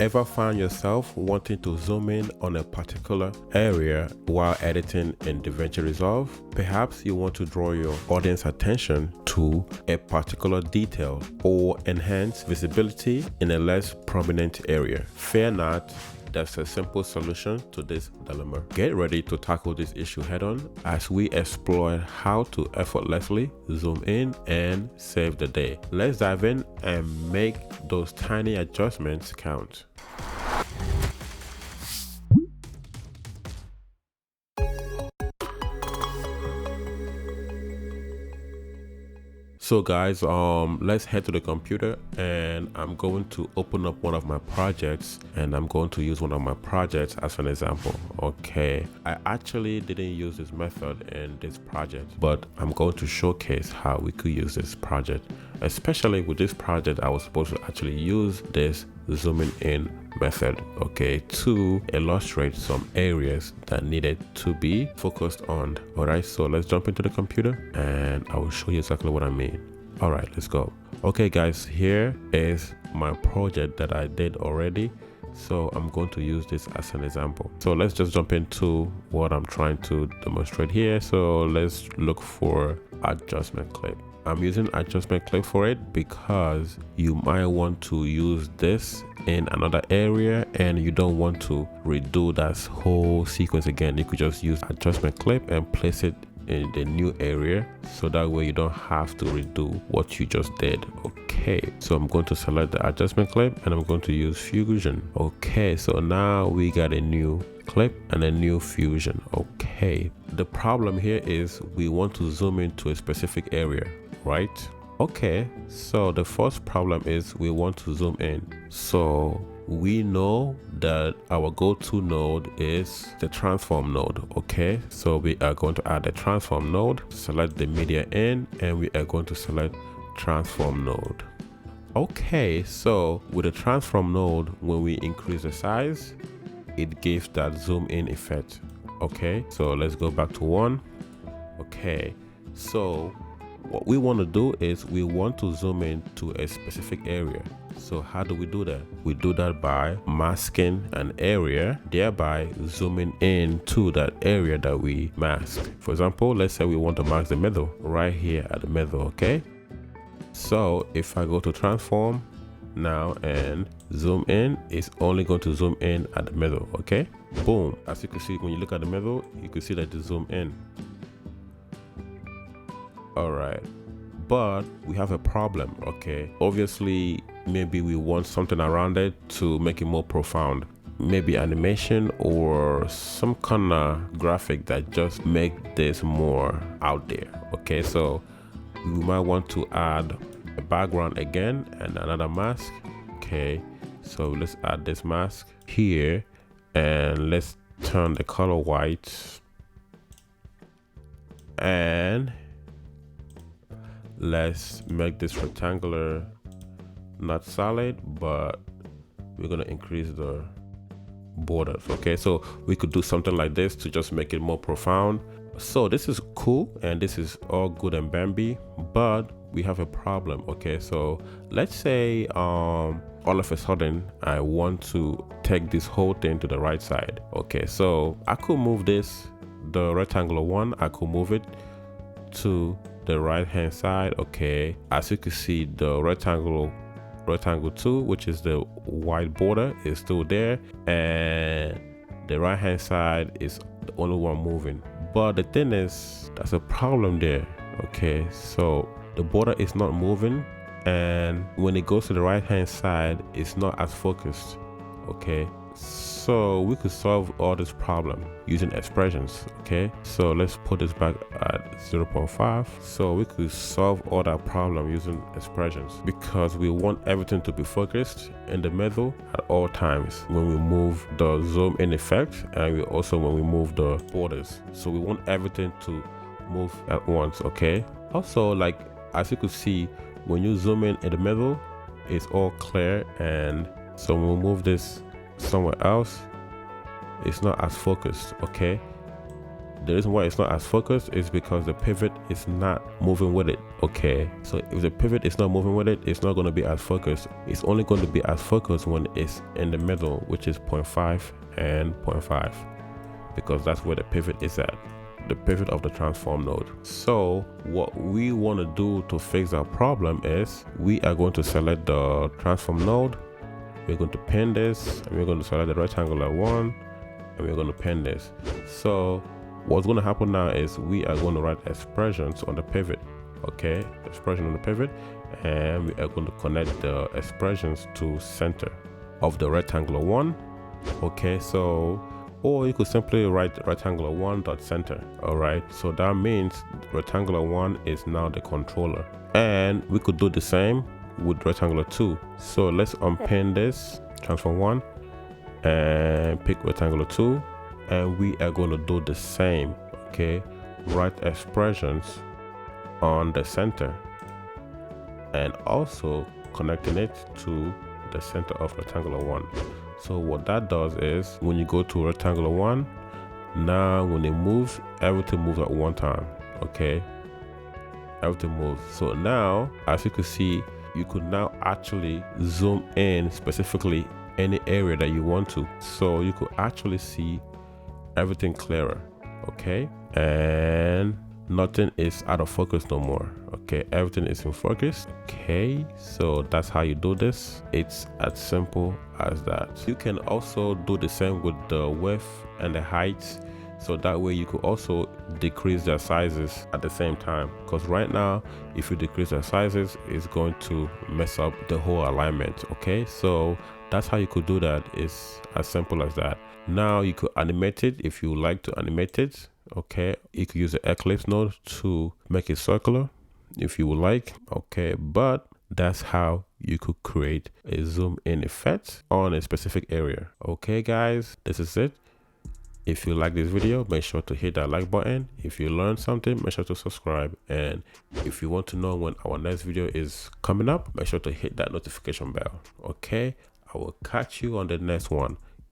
Ever find yourself wanting to zoom in on a particular area while editing in DaVinci Resolve? Perhaps you want to draw your audience attention to a particular detail or enhance visibility in a less prominent area. Fear not, there's a simple solution to this dilemma. Get ready to tackle this issue head-on as we explore how to effortlessly zoom in and save the day. Let's dive in and make those tiny adjustments count. So guys, let's head to the computer, and I'm going to open up one of my projects, and I'm going to use one of my projects as an example. Okay, I actually didn't use this method in this project, but I'm going to showcase how we could use this project. Especially with this project, I was supposed to actually use this zooming in method, okay, to illustrate some areas that needed to be focused on. All right, so let's jump into the computer and I will show you exactly what I mean. All right, let's go. Okay guys, here is my project that I did already, so I'm going to use this as an example. So let's just jump into what I'm trying to demonstrate here. So let's look for adjustment clip. I'm using adjustment clip for it because you might want to use this in another area and you don't want to redo that whole sequence again. You could just use adjustment clip and place it in the new area, so that way you don't have to redo what you just did. Okay, so I'm going to select the adjustment clip and I'm going to use fusion. Okay, so now we got a new clip and a new fusion. Okay, the problem here is we want to zoom into a specific area, right? Okay, so the first problem is we want to zoom in. So we know that our go-to node is the transform node. Okay, so we are going to add the transform node, select the media in, and we are going to select transform node. Okay, so with the transform node, when we increase the size, it gives that zoom in effect. Okay, so let's go back to 1. Okay, so what we want to do is we want to zoom in to a specific area. So how do we do that? We do that by masking an area, thereby zooming in to that area that we masked. For example, let's say we want to mask the middle, right here at the middle. Okay, so if I go to transform now and zoom in, it's only going to zoom in at the middle. Okay, boom. As you can see, when you look at the middle, you can see that it zoom in. All right, but we have a problem. Okay, obviously maybe we want something around it to make it more profound, maybe animation or some kind of graphic that just make this more out there. Okay, so we might want to add a background again and another mask. Okay, so let's add this mask here and let's turn the color white, and let's make this rectangular, not solid, but we're gonna increase the borders. Okay, so we could do something like this to just make it more profound. So this is cool and this is all good and Bambi, but we have a problem. Okay, so let's say all of a sudden I want to take this whole thing to the right side. Okay, so I could move this, the rectangular one, I could move it to the right hand side. Okay, as you can see, the rectangle 2, which is the white border, is still there, and the right hand side is the only one moving. But the thing is, that's a problem there. Okay, so the border is not moving, and when it goes to the right hand side, it's not as focused. Okay, so we could solve all this problem using expressions. Okay, so let's put this back at 0.5. So we could solve all that problem using expressions, because we want everything to be focused in the middle at all times when we move the zoom in effect, and we also when we move the borders. So we want everything to move at once. Okay, also, like as you could see, when you zoom in the middle, it's all clear, and so when we move this somewhere else, it's not as focused. Okay, The reason why it's not as focused is because the pivot is not moving with it. Okay, so if the pivot is not moving with it, it's not going to be as focused. It's only going to be as focused when it's in the middle, which is 0.5 and 0.5, because that's where the pivot is at, the pivot of the transform node. So what we want to do to fix our problem is we are going to select the transform node. We're going to pin this, and we're going to select the rectangular one, and we're going to pin this. So what's going to happen now is we are going to write expressions on the pivot. Okay, expression on the pivot, and we are going to connect the expressions to center of the rectangular one. Okay, so, or you could simply write rectangular one dot center. All right, so that means rectangular one is now the controller, and we could do the same with rectangular 2. So let's unpin this transform 1 and pick rectangular 2, and we are going to do the same. Okay, write expressions on the center and also connecting it to the center of rectangular 1. So what that does is when you go to rectangular 1, now when it moves, everything moves at one time. Okay, everything moves. So now, as you can see, you could now actually zoom in specifically any area that you want to, so you could actually see everything clearer. Okay, and nothing is out of focus no more. Okay, everything is in focus. Okay, so that's how you do this. It's as simple as that. You can also do the same with the width and the height, so that way you could also decrease their sizes at the same time, because right now if you decrease their sizes, it's going to mess up the whole alignment. Okay, so that's how you could do that. It's as simple as that. Now you could animate it if you like to animate it. Okay, you could use the eclipse node to make it circular if you would like. Okay, but that's how you could create a zoom in effect on a specific area. Okay guys, this is it. If you like this video, make sure to hit that like button. If you learned something, make sure to subscribe. And if you want to know when our next video is coming up, make sure to hit that notification bell. Okay, I will catch you on the next one.